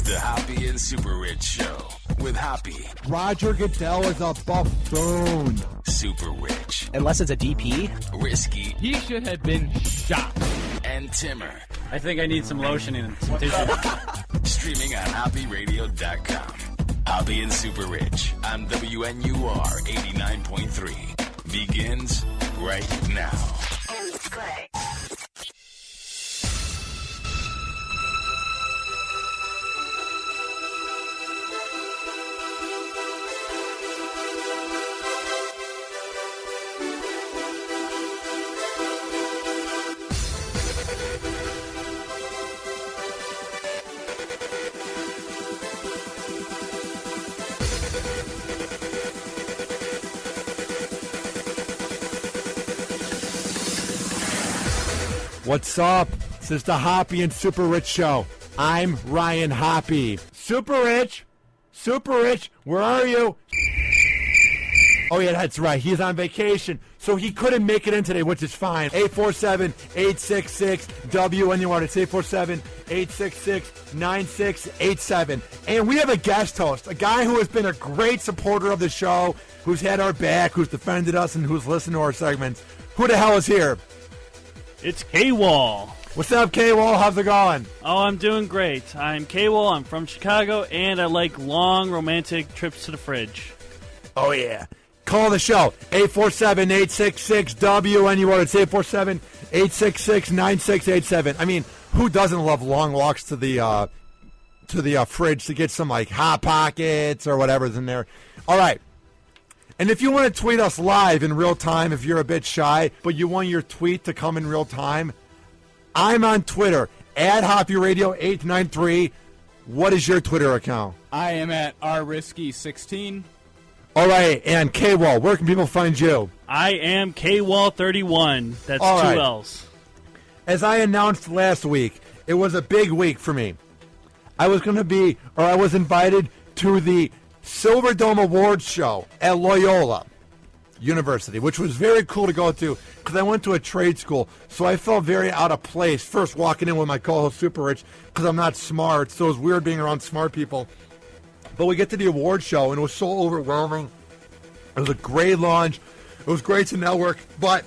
The Hoppe and Super Rich Show with Hoppe. Roger Goodell is a buffoon. Super Rich. Unless it's a DP. Risky. He should have been shot. And Timmer. I think I need some lotion and some tissue. Streaming on HoppeRadio.com. Hoppe and Super Rich on WNUR 89.3. Begins right now. Play. What's up? This is the Hoppe and Super Rich Show. I'm Ryan Hoppe. Super Rich, where are you? Oh yeah, that's right. He's on vacation, so he couldn't make it in today, which is fine. 847-866-WNUR. It's 847-866-9687. And we have a guest host, a guy who has been a great supporter of the show, who's had our back, who's defended us, and who's listened to our segments. Who the hell is here? It's K-Wall. What's up, K-Wall? How's it going? Oh, I'm doing great. I'm K-Wall. I'm from Chicago, and I like long, romantic trips to the fridge. Oh, yeah. Call the show, 847-866-WNUR. It's 847-866-9687. I mean, who doesn't love long walks to the fridge to get some, like, Hot Pockets or whatever's in there? All right. And if you want to tweet us live in real time, if you're a bit shy, but you want your tweet to come in real time, I'm on Twitter, @HoppeRadio893. What is your Twitter account? I am at rrisky16. All right, and K-Wall, where can people find you? I am K-Wall31. That's All right. 2 L's. As I announced last week, it was a big week for me. I was invited to the Silver Dome Awards show at Loyola University, which was very cool to go to because I went to a trade school, so I felt very out of place first walking in with my co-host Super Rich because I'm not smart, so it was weird being around smart people. But we get to the awards show, and it was so overwhelming. It was a great launch. It was great to network, but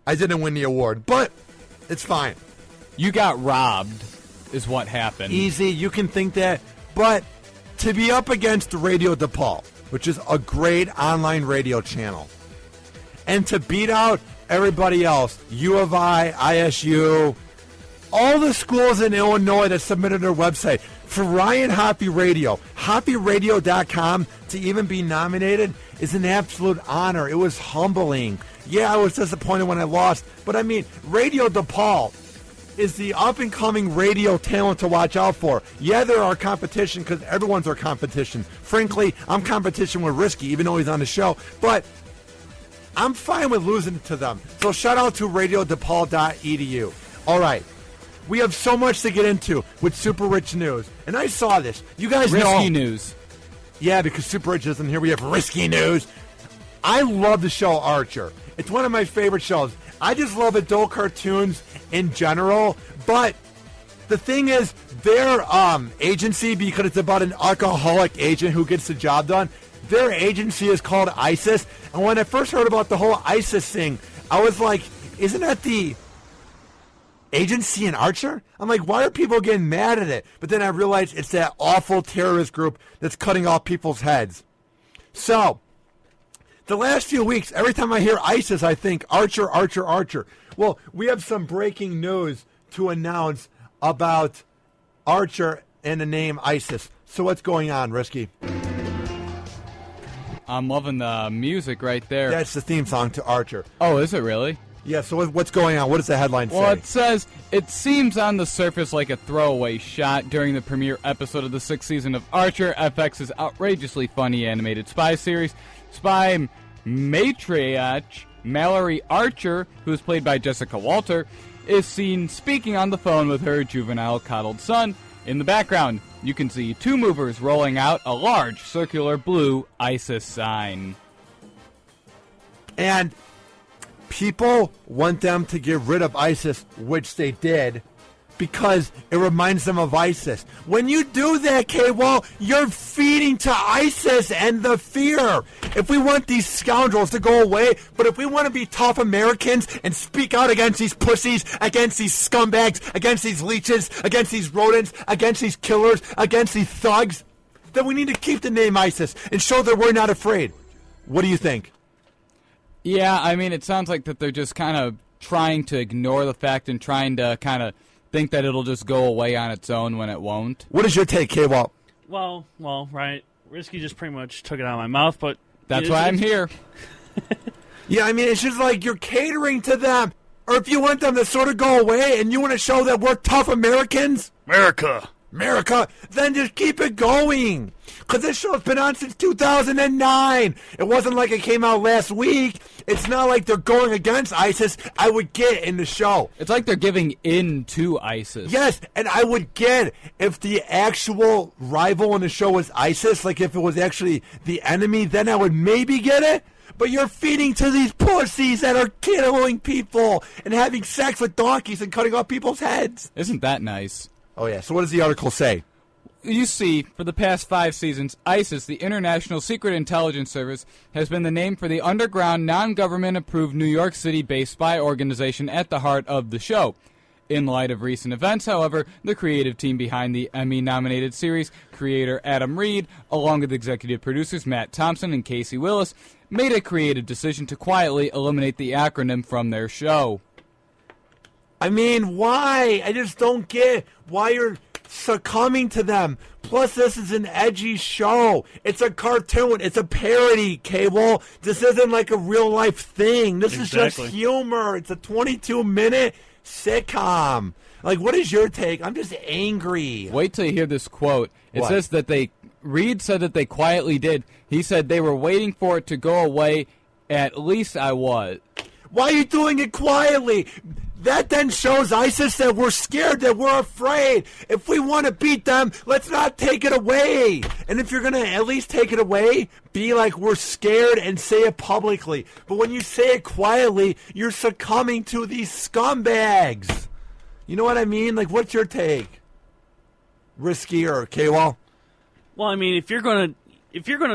I didn't win the award. But it's fine. You got robbed, is what happened. Easy, you can think that, but to be up against Radio DePaul, which is a great online radio channel, and to beat out everybody else, U of I, ISU, all the schools in Illinois that submitted their website, for Ryan Hoppe Radio, HoppeRadio.com, to even be nominated is an absolute honor. It was humbling. Yeah, I was disappointed when I lost, but I mean, Radio DePaul is the up-and-coming radio talent to watch out for. Yeah, they're our competition because everyone's our competition. Frankly, I'm competition with Risky, even though he's on the show. But I'm fine with losing to them. So shout out to RadioDePaul.edu. All right. We have so much to get into with Super Rich News. And I saw this. You guys know. Risky News. Yeah, because Super Rich isn't here. We have Risky News. I love the show Archer. It's one of my favorite shows. I just love adult cartoons in general, but the thing is, their agency, because it's about an alcoholic agent who gets the job done, their agency is called ISIS, and when I first heard about the whole ISIS thing, I was like, isn't that the agency in Archer? I'm like, why are people getting mad at it? But then I realized it's that awful terrorist group that's cutting off people's heads. So the last few weeks, every time I hear ISIS, I think Archer, Archer, Archer. Well, we have some breaking news to announce about Archer and the name ISIS. So what's going on, Risky? I'm loving the music right there. That's the theme song to Archer. Oh, is it really? Yeah, so what's going on? What does the headline say? Well, it says, it seems on the surface like a throwaway shot during the premiere episode of the 6th season of Archer, FX's outrageously funny animated spy series. Spy matriarch Mallory Archer, who is played by Jessica Walter, is seen speaking on the phone with her juvenile coddled son. In the background, you can see two movers rolling out a large circular blue ISIS sign. And people want them to get rid of ISIS, which they did. because it reminds them of ISIS. When you do that, K-Wall, you're feeding to ISIS and the fear. If we want these scoundrels to go away, but if we want to be tough Americans and speak out against these pussies, against these scumbags, against these leeches, against these rodents, against these killers, against these thugs, then we need to keep the name ISIS and show that we're not afraid. What do you think? Yeah, I mean, it sounds like that they're just kind of trying to ignore the fact and trying to kind of think that it'll just go away on its own when it won't. What is your take, K-Walt? Well, right. Risky just pretty much took it out of my mouth, but... That's why I'm here. Yeah, I mean, it's just like you're catering to them. Or if you want them to sort of go away and you want to show that we're tough Americans... America, then just keep it going. Because this show's been on since 2009. It wasn't like it came out last week. It's not like they're going against ISIS. I would get in the show. It's like they're giving in to ISIS. Yes, and I would get if the actual rival in the show was ISIS, like if it was actually the enemy, then I would maybe get it. But you're feeding to these pussies that are killing people and having sex with donkeys and cutting off people's heads. Isn't that nice? Oh, yeah. So what does the article say? You see, for the past 5 seasons, ISIS, the International Secret Intelligence Service, has been the name for the underground, non-government-approved New York City-based spy organization at the heart of the show. In light of recent events, however, the creative team behind the Emmy-nominated series, creator Adam Reed, along with executive producers Matt Thompson and Casey Willis, made a creative decision to quietly eliminate the acronym from their show. I mean, why? I just don't get why you're succumbing to them. Plus, this is an edgy show. It's a cartoon. It's a parody, Cable. This isn't like a real-life thing. This is just humor. It's a 22-minute sitcom. Like, what is your take? I'm just angry. Wait till you hear this quote. It says that Reed said that they quietly did. He said they were waiting for it to go away. At least I was. Why are you doing it quietly? That then shows ISIS that we're scared, that we're afraid. If we want to beat them, let's not take it away. And if you're going to at least take it away, be like we're scared and say it publicly. But when you say it quietly, you're succumbing to these scumbags. You know what I mean? Like, what's your take? Risky or K-Wall? Well, I mean, if you're gonna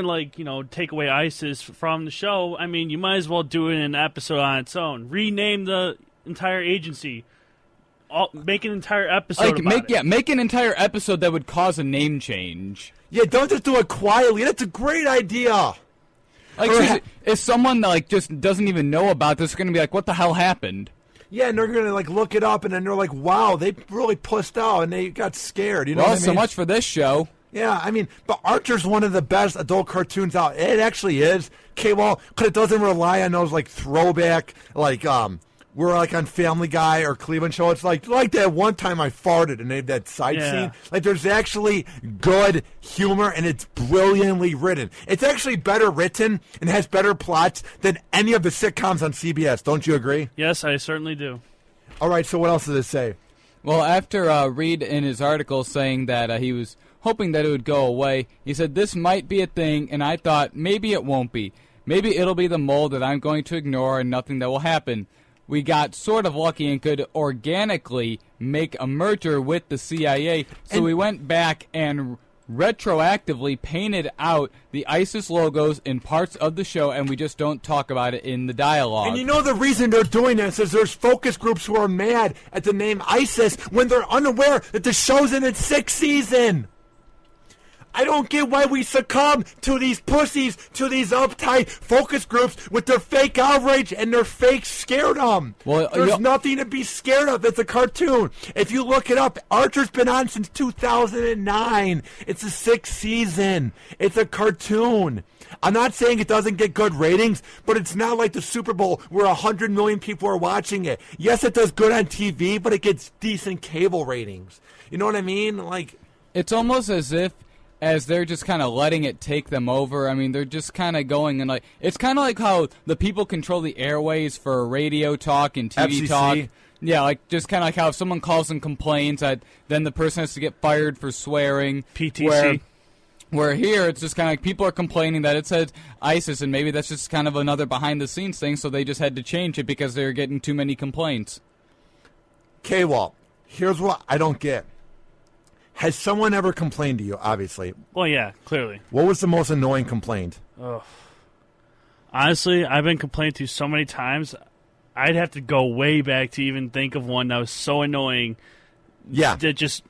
like, you know, take away ISIS from the show, I mean, you might as well do it in an episode on its own. Rename the entire agency. Make an entire episode about it. Make an entire episode that would cause a name change. Yeah, don't just do it quietly. That's a great idea. Like, if someone like just doesn't even know about this, going to be like, "What the hell happened?" Yeah, and they're going to like look it up, and then they're like, "Wow, they really pussed out, and they got scared." You know what I mean? So much for this show. Yeah, I mean, but Archer's one of the best adult cartoons out. It actually is, K-Wall, because it doesn't rely on those like throwback, like we're like on Family Guy or Cleveland Show. It's like that one time I farted and they had that side scene. Like, there's actually good humor and it's brilliantly written. It's actually better written and has better plots than any of the sitcoms on CBS. Don't you agree? Yes, I certainly do. All right, so what else does it say? Well, after Reed in his article saying that he was hoping that it would go away, he said, "This might be a thing, and I thought maybe it won't be. Maybe it'll be the mold that I'm going to ignore and nothing that will happen. We got sort of lucky and could organically make a merger with the CIA, so we went back and retroactively painted out the ISIS logos in parts of the show, and we just don't talk about it in the dialogue." And you know the reason they're doing this is there's focus groups who are mad at the name ISIS when they're unaware that the show's in its 6th season. I don't get why we succumb to these pussies, to these uptight focus groups with their fake outrage and their fake scaredom. Well, there's nothing to be scared of. It's a cartoon. If you look it up, Archer's been on since 2009. It's the 6th season. It's a cartoon. I'm not saying it doesn't get good ratings, but it's not like the Super Bowl where 100 million people are watching it. Yes, it does good on TV, but it gets decent cable ratings. You know what I mean? Like, it's almost as they're just kind of letting it take them over. I mean, they're just kind of going and like, it's kind of like how the people control the airways for radio talk and TV FCC. talk. Yeah, like just kind of like how if someone calls and complains, then the person has to get fired for swearing. PTC. Where here, it's just kind of like people are complaining that it says ISIS, and maybe that's just kind of another behind-the-scenes thing, so they just had to change it because they were getting too many complaints. K-Walt, Here's what I don't get. Has someone ever complained to you, obviously? Well, yeah, clearly. What was the most annoying complaint? Honestly, I've been complained to so many times, I'd have to go way back to even think of one that was so annoying. Yeah. That just,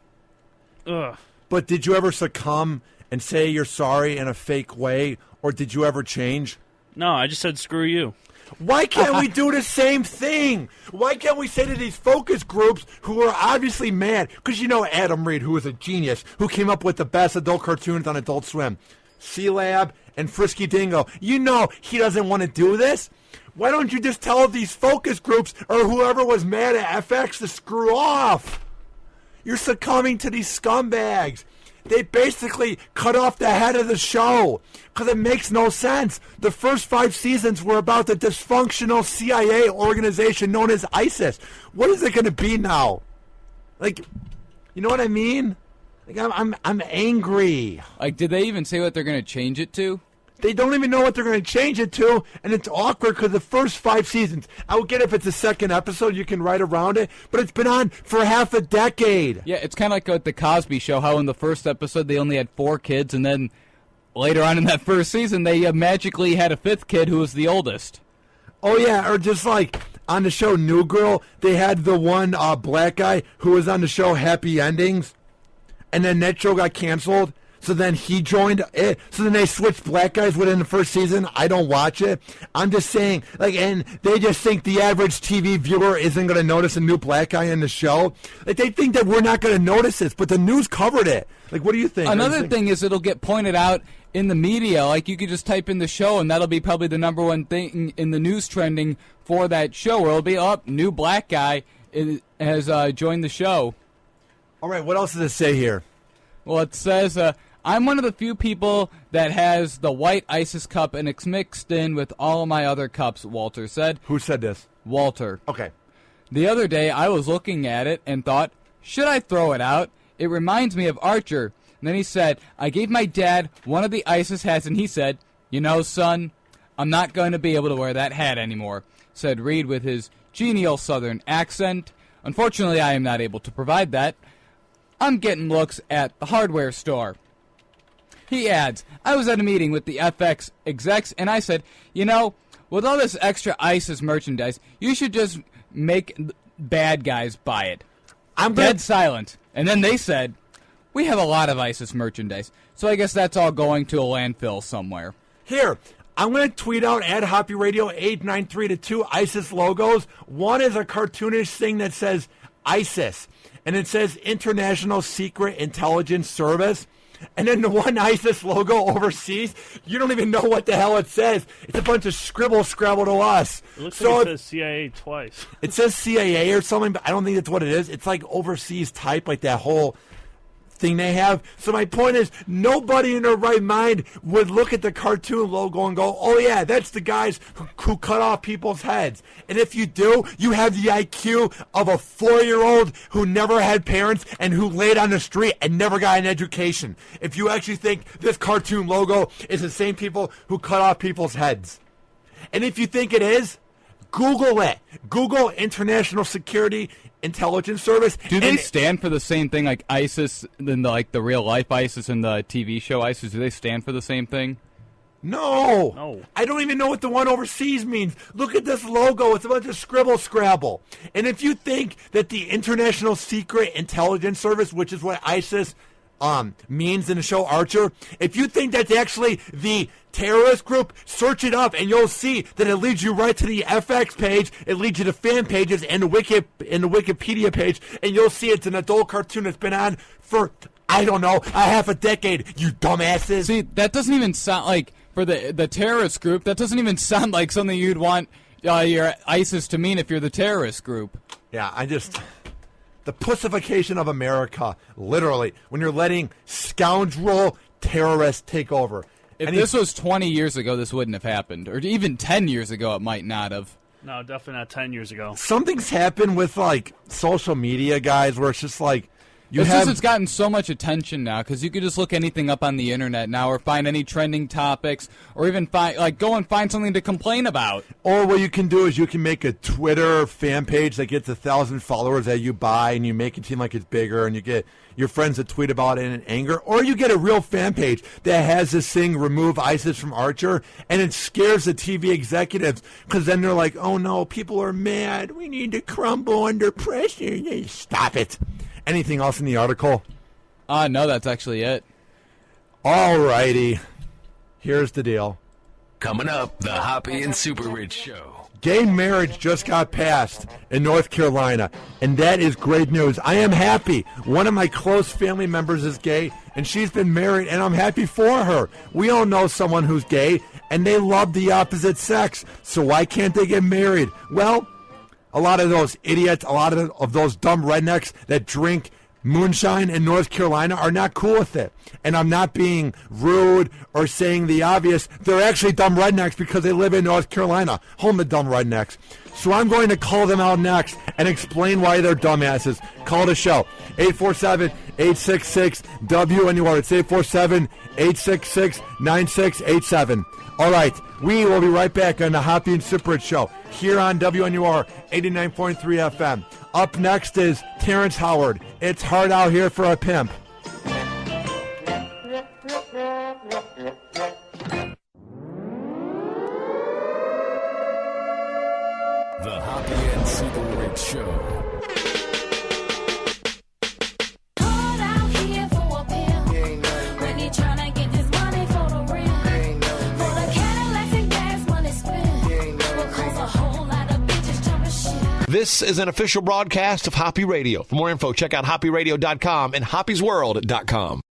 ugh. But did you ever succumb and say you're sorry in a fake way, or did you ever change? No, I just said screw you. Why can't we do the same thing? Why can't we say to these focus groups who are obviously mad? Because you know Adam Reed, who is a genius, who came up with the best adult cartoons on Adult Swim. Sealab and Frisky Dingo. You know he doesn't want to do this. Why don't you just tell these focus groups or whoever was mad at FX to screw off? You're succumbing to these scumbags. They basically cut off the head of the show because it makes no sense. The first 5 seasons were about the dysfunctional CIA organization known as ISIS. What is it going to be now? Like, you know what I mean? Like, I'm angry. Like, did they even say what they're going to change it to? They don't even know what they're going to change it to, and it's awkward because the first 5 seasons, I would get if it's a second episode, you can write around it, but it's been on for half a decade. Yeah, it's kind of like with the Cosby Show, how in the first episode they only had 4 kids, and then later on in that first season they magically had a 5th kid who was the oldest. Oh, yeah, or just like on the show New Girl, they had the one black guy who was on the show Happy Endings, and then that show got canceled. So then he joined it. So then they switched black guys within the first season. I don't watch it. I'm just saying, like, and they just think the average TV viewer isn't going to notice a new black guy in the show. Like, they think that we're not going to notice this, but the news covered it. Like, what do you think? Another thing is it'll get pointed out in the media. Like, you could just type in the show, and that'll be probably the number one thing in the news trending for that show, where it'll be, new black guy has joined the show. All right, what else does it say here? Well, it says, I'm one of the few people that has the white ISIS cup, and it's mixed in with all of my other cups, Walter said. Who said this? Walter. Okay. The other day, I was looking at it and thought, should I throw it out? It reminds me of Archer. And then he said, I gave my dad one of the ISIS hats, and he said, you know, son, I'm not going to be able to wear that hat anymore, said Reed with his genial southern accent. Unfortunately, I am not able to provide that. I'm getting looks at the hardware store. He adds, I was at a meeting with the FX execs, and I said, you know, with all this extra ISIS merchandise, you should just make bad guys buy it. I'm dead silent. And then they said, we have a lot of ISIS merchandise, so I guess that's all going to a landfill somewhere. Here, I'm going to tweet out at Hoppe Radio 893 to 2 ISIS logos. One is a cartoonish thing that says ISIS, and it says International Secret Intelligence Service. And then the one ISIS logo overseas, you don't even know what the hell it says. It's a bunch of scrabble to us. It looks like it says CIA twice. It says CIA or something, but I don't think that's what it is. It's like overseas type, like that whole thing they have. So my point is, nobody in their right mind would look at the cartoon logo and go, oh yeah, that's the guys who cut off people's heads. And if you do, you have the IQ of a 4-year-old who never had parents and who laid on the street and never got an education. If you actually think this cartoon logo is the same people who cut off people's heads. And if you think it is, Google it. Google International Security Intelligence Service. Do they stand for the same thing, like ISIS, than the real life ISIS and the TV show ISIS? Do they stand for the same thing? No. I don't even know what the one overseas means. Look at this logo. It's a bunch of scrabble. And if you think that the International Secret Intelligence Service, which is what ISIS means in the show Archer, if you think that's actually the terrorist group, search it up and you'll see that it leads you right to the FX page, it leads you to fan pages and the Wikipedia page, and you'll see it's an adult cartoon that's been on for, I don't know, a half a decade, you dumbasses. See, that doesn't even sound like, for the terrorist group, that doesn't even sound like something you'd want your ISIS to mean if you're the terrorist group. Yeah, the pussification of America, literally, when you're letting scoundrel terrorists take over. If this was 20 years ago, this wouldn't have happened. Or even 10 years ago, it might not have. No, definitely not 10 years ago. Something's happened with, like, social media, guys, where it's just like, It's gotten so much attention now because you could just look anything up on the internet now, or find any trending topics, or even go and find something to complain about. Or what you can do is you can make a Twitter fan page that gets 1,000 followers that you buy, and you make it seem like it's bigger, and you get your friends to tweet about it in anger. Or you get a real fan page that has this thing, remove ISIS from Archer, and it scares the TV executives because then they're like, oh no, people are mad. We need to crumble under pressure. Stop it. Anything else in the article? No, that's actually it. All righty. Here's the deal. Coming up, the Hoppe and Super Rich Show. Gay marriage just got passed in North Carolina, and that is great news. I am happy. One of my close family members is gay, and she's been married, and I'm happy for her. We all know someone who's gay, and they love the opposite sex, so why can't they get married? Well, a lot of those idiots, a lot of those dumb rednecks that drink moonshine in North Carolina are not cool with it. And I'm not being rude or saying the obvious. They're actually dumb rednecks because they live in North Carolina, home of dumb rednecks. So I'm going to call them out next and explain why they're dumbasses. Call the show. 847-866-WNUR. It's 847-866-9687. All right, we will be right back on the Hoppe and Super Rich Show here on WNUR 89.3 FM. Up next is Terrence Howard. It's hard out here for a pimp. The Hoppe and Super Rich Show. This is an official broadcast of Hoppe Radio. For more info, check out hopperadio.com and hoppesworld.com.